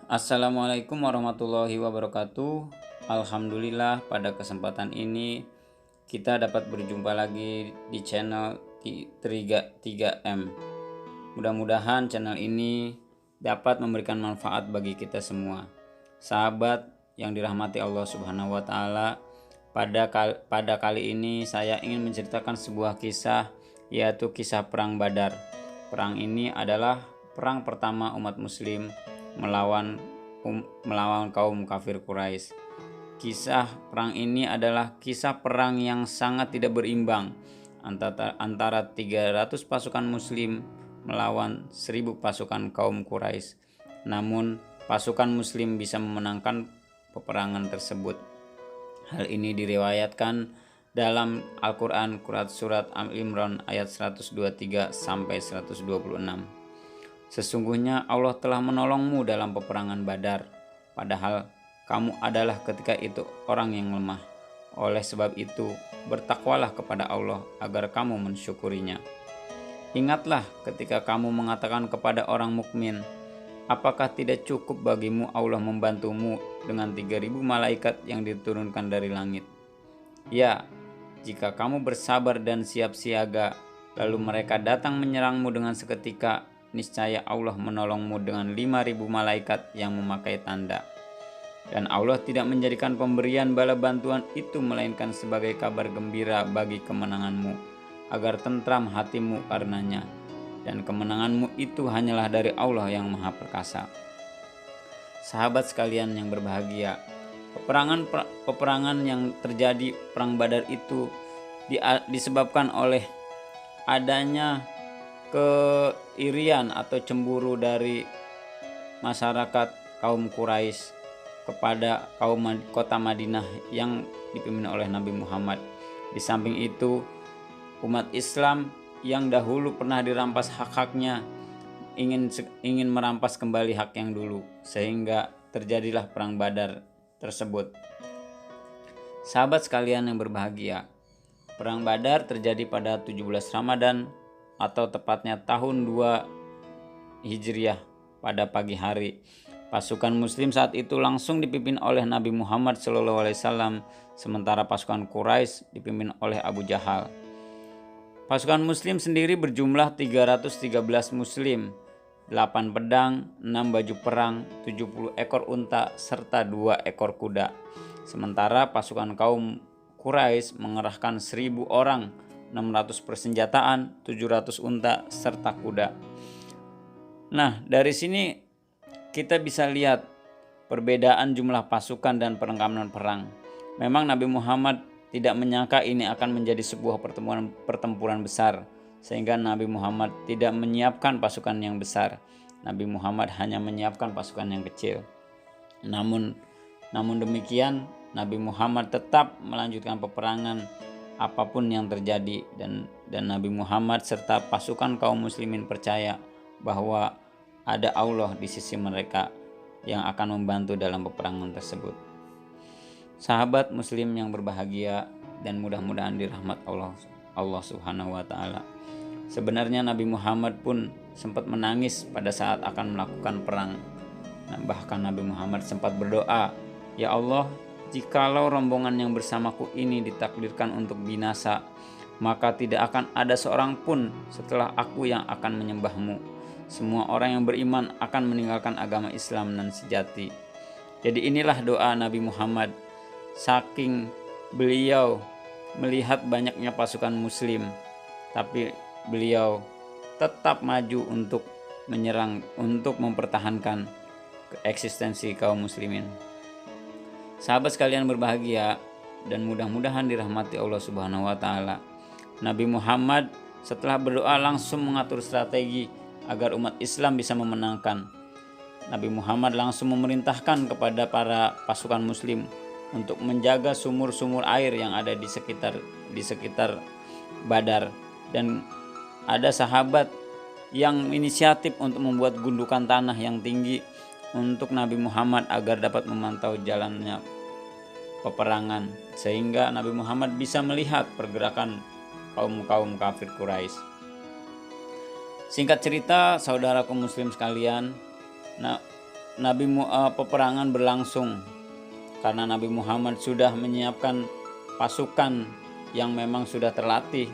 Assalamualaikum warahmatullahi wabarakatuh. Alhamdulillah pada kesempatan ini kita dapat berjumpa lagi di channel 3M. Mudah-mudahan channel ini dapat memberikan manfaat bagi kita semua. Sahabat yang dirahmati Allah Subhanahu wa taala, pada kali ini saya ingin menceritakan sebuah kisah, yaitu kisah perang Badar. Perang ini adalah perang pertama umat muslim melawan kaum kafir Quraisy. Kisah perang ini adalah kisah perang yang sangat tidak berimbang antara 300 pasukan muslim melawan 1000 pasukan kaum Quraisy. Namun pasukan muslim bisa memenangkan peperangan tersebut. Hal ini diriwayatkan dalam Al-Quran surat Al-Imran ayat 123 sampai 126. Sesungguhnya Allah telah menolongmu dalam peperangan Badar, padahal kamu adalah ketika itu orang yang lemah. Oleh sebab itu, bertakwalah kepada Allah agar kamu mensyukurinya. Ingatlah ketika kamu mengatakan kepada orang mukmin, apakah tidak cukup bagimu Allah membantumu dengan 3000 malaikat yang diturunkan dari langit? Ya, jika kamu bersabar dan siap siaga, lalu mereka datang menyerangmu dengan seketika, niscaya Allah menolongmu dengan 5000 malaikat yang memakai tanda. Dan Allah tidak menjadikan pemberian bala bantuan itu melainkan sebagai kabar gembira bagi kemenanganmu, agar tentram hatimu karenanya. Dan kemenanganmu itu hanyalah dari Allah yang Maha Perkasa. Sahabat sekalian yang berbahagia, peperangan yang terjadi perang Badar itu disebabkan oleh adanya keirian atau cemburu dari masyarakat kaum Quraisy kepada kota Madinah yang dipimpin oleh Nabi Muhammad. Di samping itu, umat Islam yang dahulu pernah dirampas hak-haknya ingin merampas kembali hak yang dulu, sehingga terjadilah perang Badar tersebut. Sahabat sekalian yang berbahagia, perang Badar terjadi pada 17 Ramadan atau tepatnya tahun 2 Hijriah pada pagi hari. Pasukan muslim saat itu langsung dipimpin oleh Nabi Muhammad SAW, sementara pasukan Quraisy dipimpin oleh Abu Jahal. Pasukan muslim sendiri berjumlah 313 muslim, 8 pedang, 6 baju perang, 70 ekor unta, serta 2 ekor kuda. Sementara pasukan kaum Quraisy mengerahkan 1000 orang, 600 persenjataan, 700 unta, serta kuda. Nah, dari sini kita bisa lihat perbedaan jumlah pasukan dan perlengkapan perang. Memang Nabi Muhammad tidak menyangka ini akan menjadi sebuah pertempuran besar, sehingga Nabi Muhammad tidak menyiapkan pasukan yang besar. Nabi Muhammad hanya menyiapkan pasukan yang kecil. Namun demikian, Nabi Muhammad tetap melanjutkan peperangan apapun yang terjadi, dan Nabi Muhammad serta pasukan kaum muslimin percaya bahwa ada Allah di sisi mereka yang akan membantu dalam peperangan tersebut. Sahabat muslim yang berbahagia dan mudah-mudahan dirahmat Allah Subhanahu wa taala. Sebenarnya Nabi Muhammad pun sempat menangis pada saat akan melakukan perang. Bahkan Nabi Muhammad sempat berdoa, "Ya Allah, jikalau rombongan yang bersamaku ini ditakdirkan untuk binasa, maka tidak akan ada seorang pun setelah aku yang akan menyembahmu. Semua orang yang beriman akan meninggalkan agama Islam dan sejati." Jadi inilah doa Nabi Muhammad. Saking beliau melihat banyaknya pasukan muslim, tapi beliau tetap maju untuk menyerang, untuk mempertahankan eksistensi kaum muslimin. Sahabat sekalian berbahagia dan mudah-mudahan dirahmati Allah Subhanahu wa taala. Nabi Muhammad setelah berdoa langsung mengatur strategi agar umat Islam bisa memenangkan. Nabi Muhammad langsung memerintahkan kepada para pasukan muslim untuk menjaga sumur-sumur air yang ada di sekitar Badar, dan ada sahabat yang inisiatif untuk membuat gundukan tanah yang tinggi untuk Nabi Muhammad agar dapat memantau jalannya peperangan, sehingga Nabi Muhammad bisa melihat pergerakan kaum kafir Quraisy. Singkat cerita, saudaraku muslim sekalian, peperangan berlangsung karena Nabi Muhammad sudah menyiapkan pasukan yang memang sudah terlatih.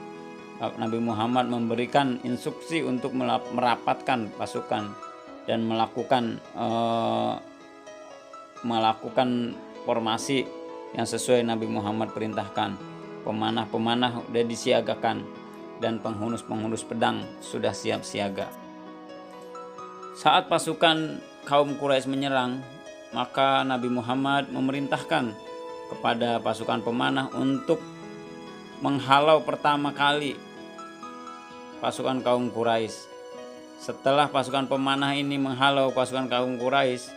Nabi Muhammad memberikan instruksi untuk merapatkan pasukan dan melakukan formasi yang sesuai Nabi Muhammad perintahkan. Pemanah-pemanah sudah disiagakan dan penghunus-penghunus pedang sudah siap siaga. Saat pasukan kaum Quraisy menyerang, maka Nabi Muhammad memerintahkan kepada pasukan pemanah untuk menghalau pertama kali pasukan kaum Quraisy. Setelah pasukan pemanah ini menghalau pasukan kaum Quraisy,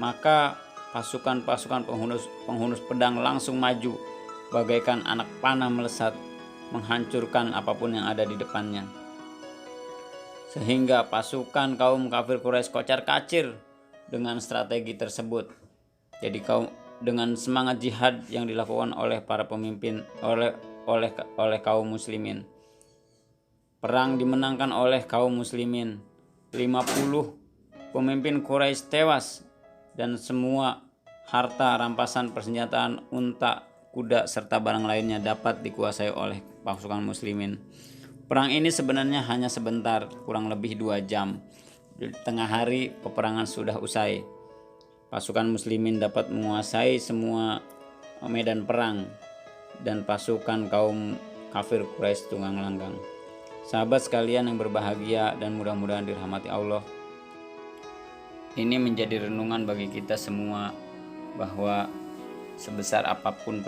maka pasukan-pasukan penghunus pedang langsung maju bagaikan anak panah melesat, menghancurkan apapun yang ada di depannya. Sehingga pasukan kaum kafir Quraisy kocar-kacir dengan strategi tersebut. Jadi dengan semangat jihad yang dilakukan oleh para pemimpin oleh kaum muslimin. Perang dimenangkan oleh kaum muslimin. 50 pemimpin Quraisy tewas dan semua harta rampasan persenjataan, unta, kuda serta barang lainnya dapat dikuasai oleh pasukan muslimin. Perang ini sebenarnya hanya sebentar, kurang lebih 2 jam. Di tengah hari peperangan sudah usai. Pasukan muslimin dapat menguasai semua medan perang dan pasukan kaum kafir Quraisy tunggang langgang. Sahabat sekalian yang berbahagia dan mudah-mudahan dirahmati Allah, ini menjadi renungan bagi kita semua bahwa sebesar apapun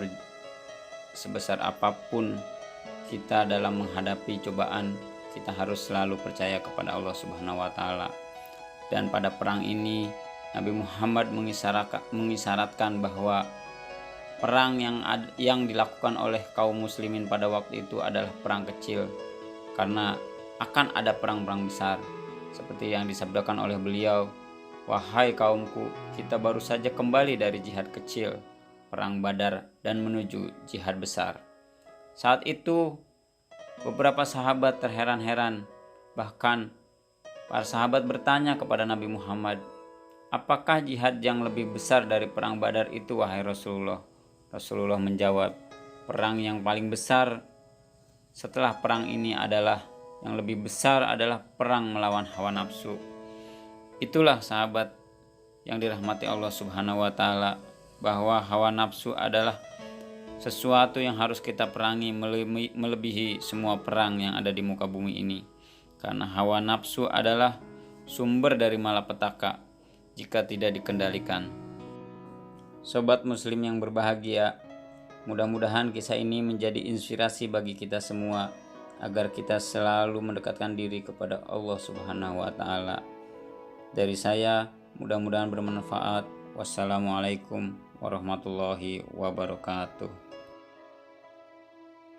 kita dalam menghadapi cobaan, kita harus selalu percaya kepada Allah Subhanahu wa taala. Dan pada perang ini Nabi Muhammad mengisyaratkan bahwa perang yang dilakukan oleh kaum muslimin pada waktu itu adalah perang kecil, karena akan ada perang-perang besar. Seperti yang disabdakan oleh beliau, "Wahai kaumku, kita baru saja kembali dari jihad kecil, perang Badar, dan menuju jihad besar." Saat itu beberapa sahabat terheran-heran. Bahkan para sahabat bertanya kepada Nabi Muhammad, "Apakah jihad yang lebih besar dari perang Badar itu, wahai Rasulullah?" Rasulullah menjawab, "Perang yang paling besar setelah perang ini yang lebih besar adalah perang melawan hawa nafsu." Itulah sahabat yang dirahmati Allah Subhanahu wa taala, bahwa hawa nafsu adalah sesuatu yang harus kita perangi melebihi semua perang yang ada di muka bumi ini. Karena hawa nafsu adalah sumber dari malapetaka jika tidak dikendalikan. Sobat muslim yang berbahagia, mudah-mudahan kisah ini menjadi inspirasi bagi kita semua agar kita selalu mendekatkan diri kepada Allah Subhanahu wa taala. Dari saya, mudah-mudahan bermanfaat. Wassalamualaikum warahmatullahi wabarakatuh.